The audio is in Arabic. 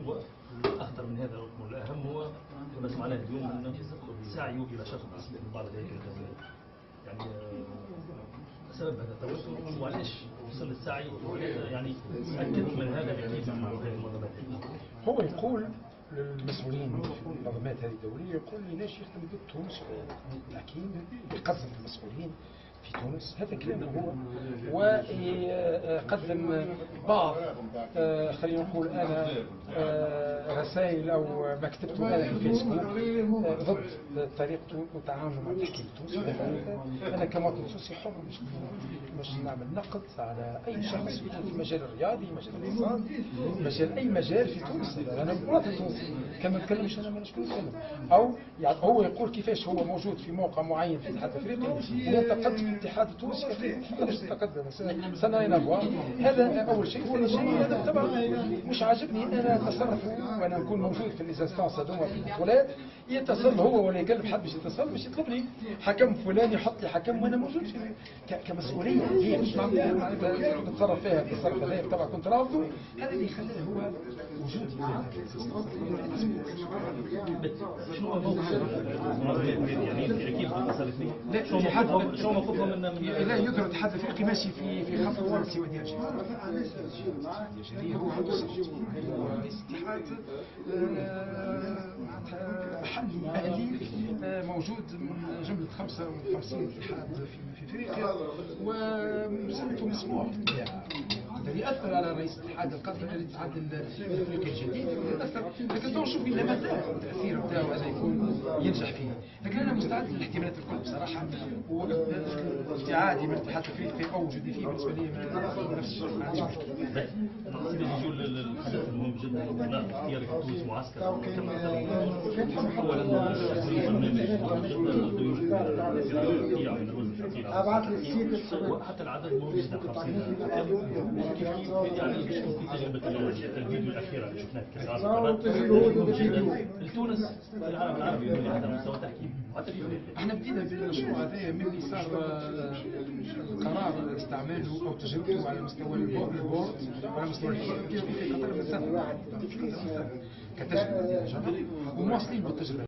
والاخطر من هذا والاهم هو ما سمعناه اليوم انه السعي الى شطب بعض الهيكل الدوليه. يعني سبب هذا التوتر وعلاش وصل السعي يعني اكد من هذا اكيد مع هذه المنظمات. هو يقول للمسؤولين في المنظمات هذه الدوليه، يقول ليش يخدم ضد تونس، اكيد يقدم المسؤولين في تونس هذا كلامه هو، وقدم بعض خلينا نقول انا رسائل او ما كتبته انا في الفيسبوك ضد طريقته وتعامله مع التحكيم التونسي. انا كمواطن تونسي حر مش نعمل نقد على اي شخص يكون في المجال الرياضي، مجال الاقتصاد، مجال اي مجال في تونس. انا مواطن تونسي كما نتكلمش انا ما شكون نتكلم، او يعني هو يقول كيفاش هو موجود في موقع معين في الاتحاد الافريقي وينتقد في الاتحاد التونسي. علاش تقدم سنة نبوة؟ هذا اول شيء. ثاني شيء هذا طبعا مش عاجبني انا تصرفه، وانا نكون موجود في الانستانس هذوما في البطولات يتصل هو ولا يقلب حد باش يتصل باش يطلبني حكم فلان يحط لي حكم وانا موجود في كمسؤوليه هي مش معناتها نتصرف فيها التصرف هذا طبعا كنت رافضه. هذا اللي خلاه هو وجودي شنو موقف يعني اكيد وصلتني؟ لا شو موقفهم من لا يدرك الاتحاد الافريقي ماشي في خط اول سوى ديال الجزائر. هو عنده صوت، هو رئيس الاتحاد معناتها محلي اهلي موجود من جمله 55 اتحاد في افريقيا، وسمته مسموع الذي يأثر على رئيس الاتحاد القادم الاتحاد الافريقي الجديد يأثر، لكن نشوف الا متى التاثير نتاعو هذا يكون ينجح فيه. لكن انا مستعد للاحتمالات الكل بصراحه، وابتعادي من الاتحاد الافريقي او وجودي فيه بالنسبه لي نفس الشيء ما عنديش مشكله. نجي نجوا للحدث المهم جدا انطلاق اختيار تونس معسكر كما اولا وحتى العدد مهم جدا 50 يعني باش تكون في تجربه الفيديو الاخيره اللي شفناها في كاس العالم لتونس في العالم العربي على مستوى التحكيم وحتى في افريقيا. احنا بدينا بالمشروع هذا من اللي صار قرار استعماله او تجربته على مستوى البورد وعلى مستوى الفيفا في قطر من سنه كتجربه ومواصلين بالتجربه.